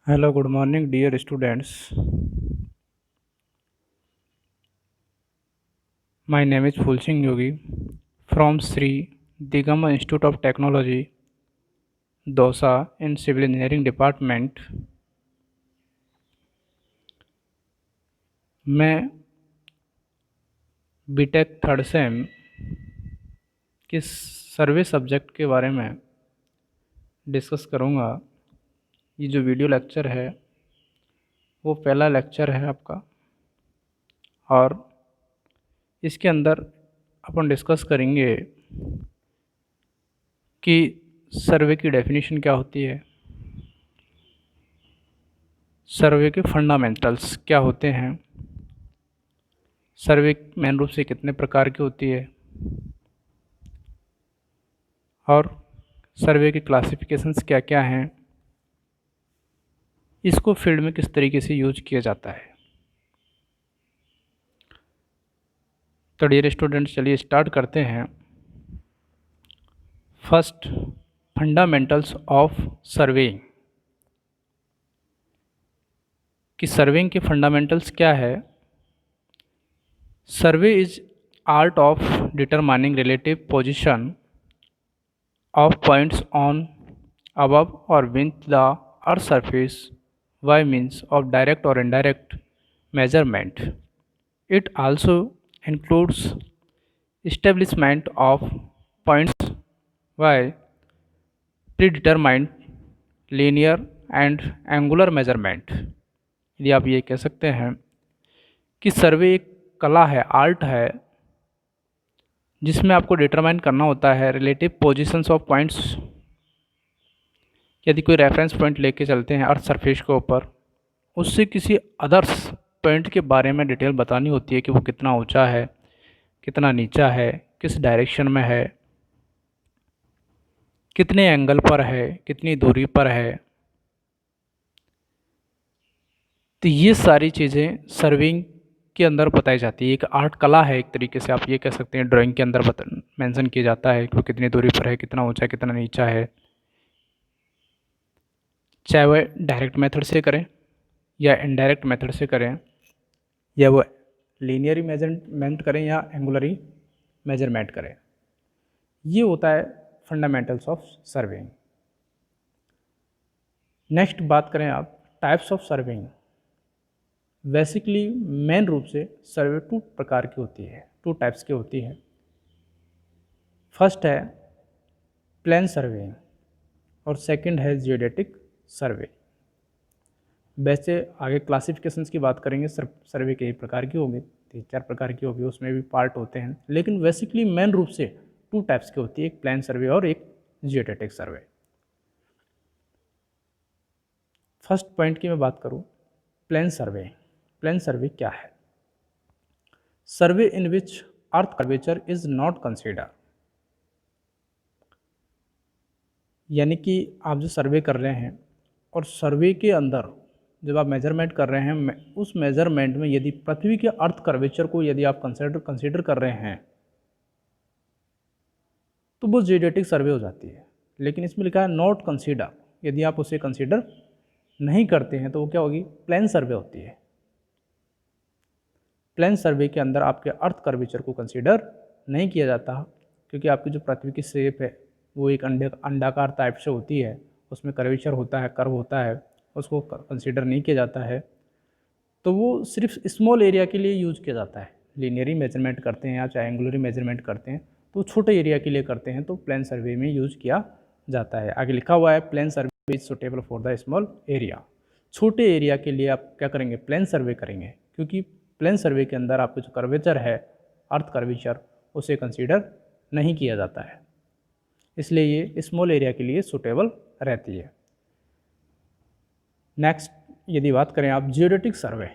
Hello, good morning, dear students. My name is Fulsing Yogi from Sri Digama Institute of Technology, Dosa in Civil Engineering Department. मैं BTech third same के सर्वे subject के बारे में discuss करूँगा। ये जो video lecture है वो पहला लेक्चर है आपका, और इसके अंदर अपन डिस्कस करेंगे कि सर्वे की डेफिनेशन क्या होती है, सर्वे के फंडामेंटल्स क्या होते हैं, सर्वे मेन रूप से कितने प्रकार की होती है, और सर्वे के क्लासिफिकेशंस क्या क्या हैं, इसको फील्ड में किस तरीके से यूज किया जाता है। तो डियर स्टूडेंट्स, चलिए स्टार्ट करते हैं। First, fundamentals of surveying. कि सर्वेइंग के फंडामेंटल्स क्या है। सर्वे is art of determining relative position of points on, above or beneath the earth's surface by means of direct or indirect measurement. It also includes establishment of points by predetermined linear and angular measurement। यदि आप ये कह सकते हैं कि सर्वे एक कला है, आर्ट है, जिसमें आपको डिटरमाइन करना होता है रिलेटिव पोजीशंस ऑफ पॉइंट्स। यदि कोई रेफरेंस पॉइंट लेके चलते हैं अर्थ सरफेस के ऊपर, उससे किसी अदर्स पॉइंट के बारे में डिटेल बतानी होती है कि वो कितना ऊंचा है, कितना नीचा है, किस डायरेक्शन में है, कितने एंगल पर है, कितनी दूरी पर है। तो ये सारी चीज़ें सर्विंग के अंदर बताई जाती है। एक आर्ट कला है, एक तरीके से आप ये कह सकते हैं। ड्राइंग के अंदर मेंशन किया जाता है कि वो कितनी दूरी पर है, कितना ऊंचा है, कितना नीचा है, चाहे वह डायरेक्ट मेथड से करें या इनडायरेक्ट मेथड से करें, या वो लीनियरी मेजरमेंट करें या एंगुलरी मेजरमेंट करें। ये होता है फंडामेंटल्स ऑफ सर्वेइंग। नेक्स्ट बात करें आप types of surveying. Basically main रूप से सर्वे टू प्रकार की होती है, टू टाइप्स की होती है। फर्स्ट है प्लेन सर्वेइंग और सेकंड है जियोडेटिक सर्वे। वैसे आगे क्लासिफिकेशंस की बात करेंगे, सर्वे कई प्रकार की होगी, 3-4 प्रकार की होगी, उसमें भी पार्ट होते हैं, लेकिन बेसिकली मेन रूप से टू टाइप्स की होती है, एक प्लान सर्वे और एक जियोडेटिक सर्वे। फर्स्ट पॉइंट की मैं बात करूं, प्लान सर्वे। प्लान सर्वे क्या है? सर्वे in which earth curvature is not consider. यानी कि आप जो सर्वे कर रहे हैं और सर्वे के अंदर जब आप मेजरमेंट कर रहे हैं, उस मेजरमेंट में यदि पृथ्वी के अर्थ कर्वेचर को यदि आप कंसीडर कर रहे हैं तो वो जियोडेटिक सर्वे हो जाती है। लेकिन इसमें लिखा है नॉट कंसीडर, यदि आप उसे कंसीडर नहीं करते हैं तो वो क्या होगी? प्लेन सर्वे होती है। प्लेन सर्वे के अंदर आपके अर्थ कर्वेचर को कंसीडर नहीं किया जाता, क्योंकि आपकी जो पृथ्वी की शेप है वो एक अंडाकार टाइप से होती है, उसमें कर्वेचर होता है, कर्व होता है, उसको कंसीडर नहीं किया जाता है। तो वो सिर्फ स्मॉल एरिया के लिए यूज किया जाता है। लीनियरी मेजरमेंट करते हैं या चाहे एंगुलरी मेजरमेंट करते हैं तो छोटे एरिया के लिए करते हैं, तो प्लेन सर्वे में यूज किया जाता है। आगे लिखा हुआ है plane survey is suitable for the small area. छोटे एरिया के लिए आप क्या करेंगे? प्लेन सर्वे करेंगे, क्योंकि प्लेन सर्वे के अंदर आपके जो कर्वेचर है, अर्थ कर्वेचर, उसे कंसीडर नहीं किया जाता है, इसलिए ये स्मॉल एरिया के लिए सुटेबल रहती है। नेक्स्ट यदि बात करें आप geodetic survey,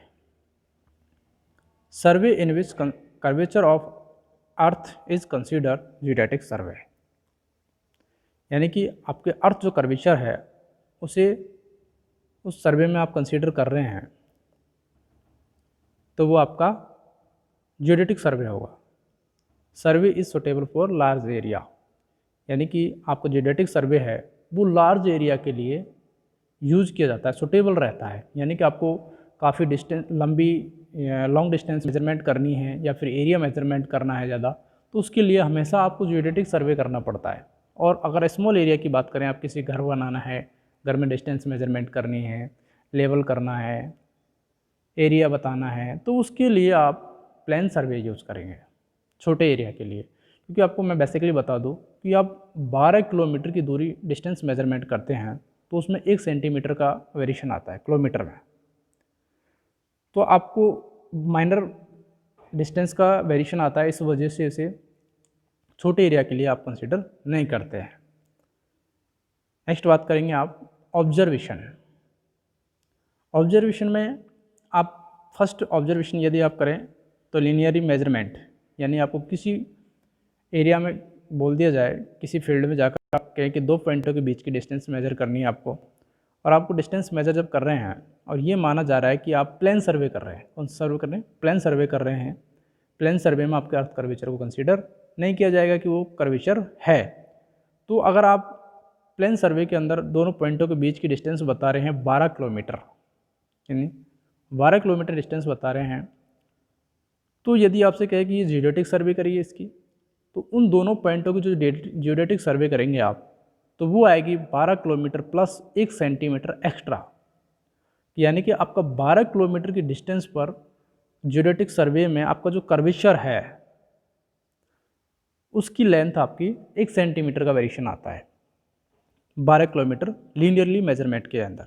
survey in which curvature of earth is consider geodetic survey. यानी कि आपके अर्थ जो कर्वेचर है उसे उस सर्वे में आप कंसीडर कर रहे हैं तो वो आपका जियोडेटिक सर्वे होगा। सर्वे is suitable for large area, यानी कि आपका जियोडेटिक सर्वे है वो लार्ज एरिया के लिए यूज़ किया जाता है, सुटेबल रहता है। यानी कि आपको काफ़ी डिस्टेंस, लॉन्ग डिस्टेंस मेजरमेंट करनी है या फिर एरिया मेजरमेंट करना है ज़्यादा, तो उसके लिए हमेशा आपको जियोडेटिक सर्वे करना पड़ता है। और अगर स्मॉल एरिया की बात करें, आप किसी घर बनाना है, घर में डिस्टेंस मेजरमेंट करनी है, लेवल करना है, एरिया बताना है, तो उसके लिए आप प्लेन सर्वे यूज़ करेंगे छोटे एरिया के लिए। क्योंकि आपको मैं बेसिकली बता दूं कि आप 12 किलोमीटर की दूरी डिस्टेंस मेजरमेंट करते हैं तो उसमें 1 सेंटीमीटर का वेरिएशन आता है किलोमीटर में। तो आपको माइनर डिस्टेंस का वेरिएशन आता है, इस वजह से इसे छोटे एरिया के लिए आप कंसीडर नहीं करते हैं। नेक्स्ट बात करेंगे आप ऑब्जर्वेशन। ऑब्जर्वेशन में आप फर्स्ट ऑब्जर्वेशन यदि आप करें तो लीनियरी मेजरमेंट, यानी आपको किसी एरिया में बोल दिया जाए, किसी फील्ड में जाकर आप कहें कि 2 पॉइंटों के बीच की डिस्टेंस मेजर करनी है आपको, और आपको डिस्टेंस मेजर जब कर रहे हैं और ये माना जा रहा है कि आप प्लेन सर्वे कर रहे हैं, कौन सा सर्वे कर रहे हैं, प्लेन सर्वे कर रहे हैं, प्लेन सर्वे में आपके अर्थ कर्वेचर को कंसीडर नहीं किया जाएगा कि वो कर्वेचर है। तो अगर आप प्लेन सर्वे के अंदर दोनों पॉइंटों के बीच की डिस्टेंस बता रहे हैं 12 किलोमीटर, यानी 12 किलोमीटर डिस्टेंस बता रहे हैं, तो यदि आपसे कहे कि ये जियोडेटिक सर्वे करिए इसकी, तो उन दोनों पॉइंटों की जो जियोडेटिक सर्वे करेंगे आप, तो वो आएगी 12 किलोमीटर प्लस 1 सेंटीमीटर एक्स्ट्रा। यानी कि आपका 12 किलोमीटर की डिस्टेंस पर जियोडेटिक सर्वे में आपका जो कर्वेचर है उसकी लेंथ आपकी 1 सेंटीमीटर का वेरिएशन आता है 12 किलोमीटर लीनियरली मेजरमेंट के अंदर।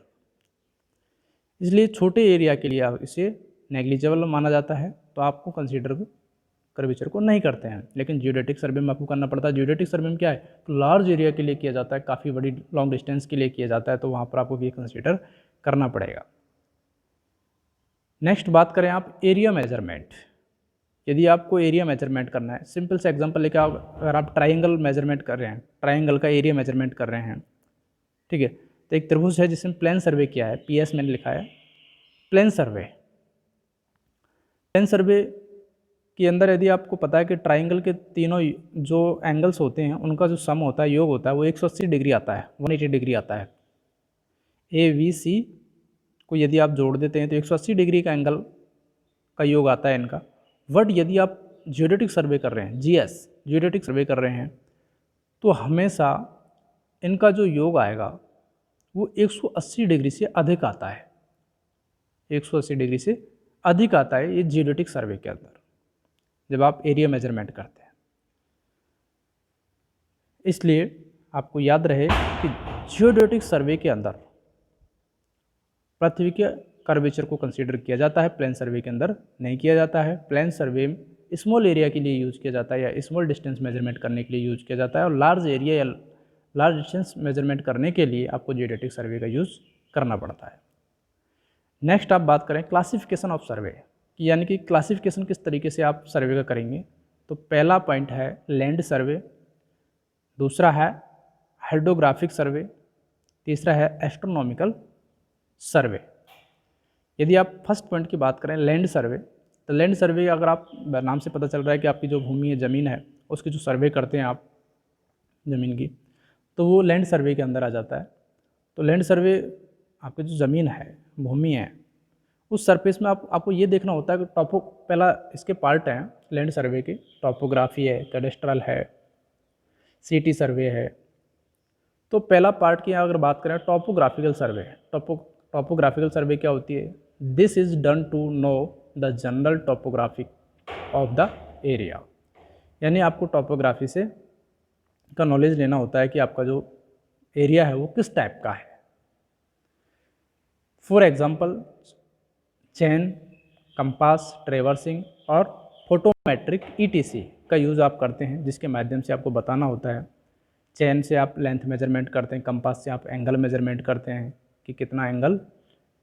इसलिए छोटे एरिया के लिए आप इसे नेग्लिजिबल माना जाता है, तो आपको कंसीडर कर्वेचर को नहीं करते हैं। लेकिन जियोडेटिक सर्वे में आपको करना पड़ता है। जियोडेटिक सर्वे में क्या है, तो लार्ज एरिया के लिए किया जाता है, काफ़ी बड़ी लॉन्ग डिस्टेंस के लिए किया जाता है, तो वहाँ पर आपको ये कंसीडर करना पड़ेगा। नेक्स्ट बात करें आप एरिया मेजरमेंट। यदि आपको एरिया मेजरमेंट करना है, सिंपल से एग्जांपल लेकर अगर आप ट्राइंगल मेजरमेंट कर रहे हैं, ट्राइंगल का एरिया मेजरमेंट कर रहे हैं, ठीक है, तो एक त्रिभुज है जिसमें प्लेन सर्वे किया है, PS मैंने लिखा है, प्लेन सर्वे। प्लेन सर्वे के अंदर यदि आपको पता है कि ट्राइंगल के तीनों जो एंगल्स होते हैं उनका जो सम होता है, योग होता है, वो 180 डिग्री आता है, 180 डिग्री आता है। AVC को यदि आप जोड़ देते हैं तो 180 डिग्री का एंगल का योग आता है इनका। बट यदि आप जियोडेटिक सर्वे कर रहे हैं, GS जियोडेटिक सर्वे कर रहे हैं, तो हमेशा इनका जो योग आएगा वो 180 डिग्री से अधिक आता है, 180 डिग्री से अधिक आता है ये जियोडेटिक सर्वे के अंदर जब आप एरिया मेजरमेंट करते हैं। इसलिए आपको याद रहे कि जियोडेटिक सर्वे के अंदर पृथ्वी के कर्वेचर को कंसीडर किया जाता है, प्लेन सर्वे के अंदर नहीं किया जाता है। प्लेन सर्वे स्मॉल एरिया के लिए यूज़ किया जाता है या स्मॉल डिस्टेंस मेजरमेंट करने के लिए यूज़ किया जाता है, और लार्ज एरिया या लार्ज डिस्टेंस मेजरमेंट करने के लिए आपको जियोडेटिक सर्वे का यूज़ करना पड़ता है। नेक्स्ट आप बात करें क्लासिफिकेशन ऑफ सर्वे, यानी कि क्लासिफिकेशन किस तरीके से आप सर्वे का करेंगे। तो पहला पॉइंट है लैंड सर्वे, दूसरा है हाइड्रोग्राफिक सर्वे, तीसरा है एस्ट्रोनॉमिकल सर्वे। यदि आप फर्स्ट पॉइंट की बात करें लैंड सर्वे, तो लैंड सर्वे अगर आप नाम से पता चल रहा है कि आपकी जो भूमि है, ज़मीन है, उसकी जो सर्वे करते हैं आप ज़मीन की, तो वो लैंड सर्वे के अंदर आ जाता है। तो लैंड सर्वे आपकी जो ज़मीन है, भूमि है, उस सरफेस में आपको ये देखना होता है कि पहला इसके पार्ट हैं लैंड सर्वे के, टॉपोग्राफी है, कैडेस्ट्रल है, सिटी सर्वे है। तो पहला पार्ट की अगर बात करें टॉपोग्राफिकल सर्वे। टॉपोग्राफिकल सर्वे क्या होती है, this is done to know the general topographic of the area, यानी आपको टॉपोग्राफी से का नॉलेज लेना होता है कि आपका जो एरिया है वो किस टाइप का है। For example chain, compass, traversing और फोटोमेट्रिक ETC का यूज़ आप करते हैं, जिसके माध्यम से आपको बताना होता है। चेन से आप लेंथ मेजरमेंट करते हैं, कंपास से आप एंगल मेजरमेंट करते हैं कि कितना एंगल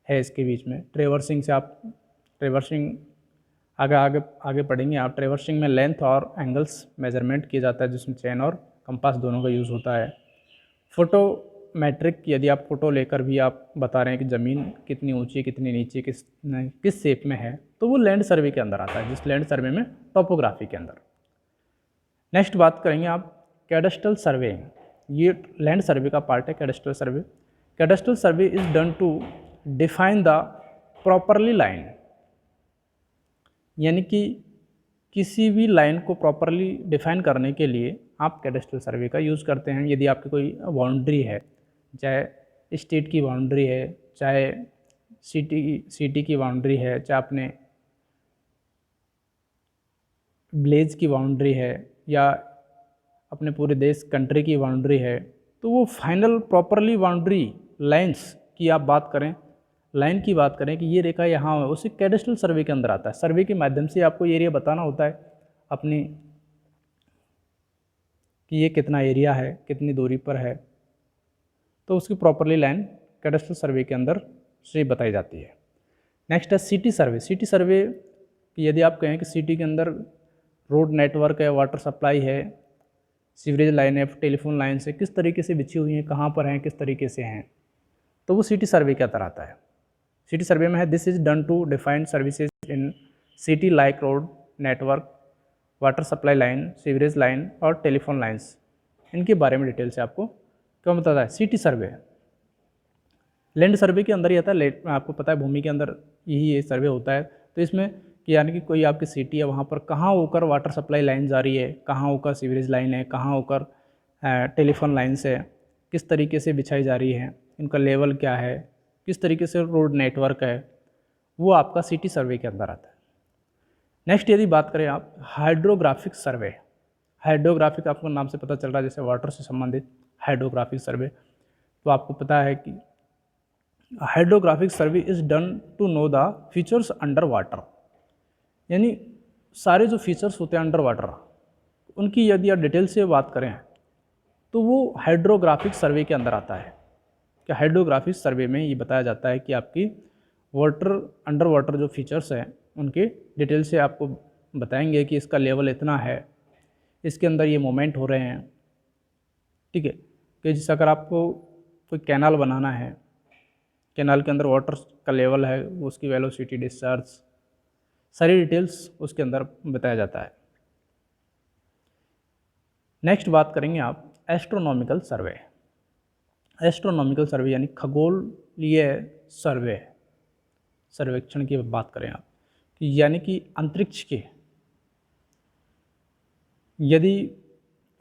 है इसके बीच में। ट्रेवर्सिंग से आप आगे पढ़ेंगे आप, ट्रेवर्सिंग में लेंथ और एंगल्स मेजरमेंट किया जाता है, जिसमें चेन और कंपास दोनों का यूज़ होता है। फोटोमेट्रिक, यदि आप फ़ोटो लेकर भी आप बता रहे हैं कि ज़मीन कितनी ऊंची, कितनी नीचे, किस शेप में है, तो वो लैंड सर्वे के अंदर आता है, जिस लैंड सर्वे में टॉपोग्राफी के अंदर। नेक्स्ट बात करेंगे आप कैडेस्ट्रल सर्वे। ये लैंड सर्वे का पार्ट है cadastral survey. Cadastral survey is done to define the properly line, यानी कि किसी भी लाइन को प्रॉपरली डिफाइन करने के लिए आप कैडेस्ट्रल सर्वे का यूज़ करते हैं। यदि आपकी कोई बाउंड्री है, चाहे स्टेट की बाउंड्री है, चाहे सिटी की बाउंड्री है, चाहे अपने विलेज की बाउंड्री है, या अपने पूरे देश कंट्री की बाउंड्री है, तो वो फाइनल प्रॉपरली बाउंड्री लाइंस की आप बात करें, लाइन की बात करें कि ये रेखा यहाँ है, उसे कैडेस्ट्रल सर्वे के अंदर आता है। सर्वे के माध्यम से आपको एरिया बताना होता है अपनी कि ये कितना एरिया है, कितनी दूरी पर है, तो उसकी प्रॉपरली लाइन कैडेस्ट्रल सर्वे के अंदर से बताई जाती है। नेक्स्ट है सिटी सर्वे। सिटी सर्वे यदि आप कहें कि सिटी के अंदर रोड नेटवर्क है, वाटर सप्लाई है, सीवरेज लाइन है, टेलीफोन लाइन से किस तरीके से बिछी हुई हैं, कहाँ पर हैं, किस तरीके से हैं, तो वो सिटी सर्वे के अंदर आता है। सिटी सर्वे में है this is done to define services in city like road network, water supply line, sewerage line और टेलीफोन लाइंस। इनके बारे में डिटेल से आपको क्यों बताता है। सिटी सर्वे लैंड सर्वे के अंदर ही आता है, आपको पता है भूमि के अंदर यही ये सर्वे होता है। तो इसमें कि यानी कि कोई आपकी सिटी है, वहाँ पर कहाँ होकर वाटर सप्लाई लाइन जा रही है, कहाँ होकर सीवरेज लाइन है, कहाँ होकर टेलीफोन लाइन्स है, किस तरीके से बिछाई जा रही है, इनका लेवल क्या है, किस तरीके से रोड नेटवर्क है, वो आपका सिटी सर्वे के अंदर आता है। नेक्स्ट यदि बात करें आप हाइड्रोग्राफिक सर्वे। हाइड्रोग्राफिक आपको नाम से पता चल रहा है जैसे वाटर से संबंधित हाइड्रोग्राफिक सर्वे। तो आपको पता है कि hydrographic survey is done to know the features under water, यानी सारे जो फीचर्स होते हैं अंडर वाटर उनकी यदि आप डिटेल से बात करें तो वो हाइड्रोग्राफिक सर्वे के अंदर आता है। कि हाइड्रोग्राफिक सर्वे में ये बताया जाता है कि आपकी वाटर अंडर वाटर जो फीचर्स हैं उनके डिटेल से आपको बताएंगे कि इसका लेवल इतना है, इसके अंदर ये मोमेंट हो रहे हैं, ठीक है। कि जैसे अगर आपको कोई कैनाल बनाना है, कैनाल के अंदर वाटर का लेवल है, उसकी वेलोसिटी, डिस्चार्ज, सारी डिटेल्स उसके अंदर बताया जाता है। नेक्स्ट बात करेंगे आप एस्ट्रोनॉमिकल सर्वे। एस्ट्रोनॉमिकल सर्वे यानी खगोलीय सर्वे, सर्वेक्षण की बात करें आप कि यानी कि अंतरिक्ष के, यदि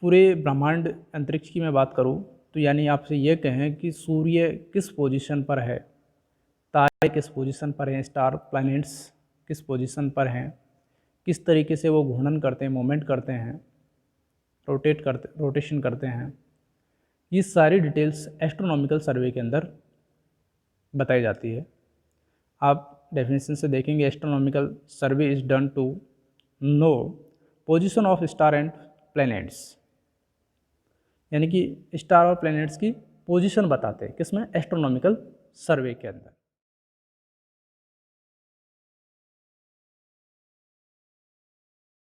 पूरे ब्रह्मांड अंतरिक्ष की मैं बात करूं तो यानी आपसे ये कहें कि सूर्य किस पोजीशन पर है, तारे किस पोजीशन पर हैं, स्टार प्लैनेट्स किस पोजीशन पर हैं, किस तरीके से वो घूर्णन करते हैं, मूवमेंट करते हैं, रोटेशन करते हैं, ये सारी डिटेल्स एस्ट्रोनॉमिकल सर्वे के अंदर बताई जाती है। आप डेफिनेशन से देखेंगे astronomical survey is done to know position of star and planets, यानी कि स्टार और प्लैनेट्स की पोजीशन बताते हैं किसमें, एस्ट्रोनॉमिकल सर्वे के अंदर।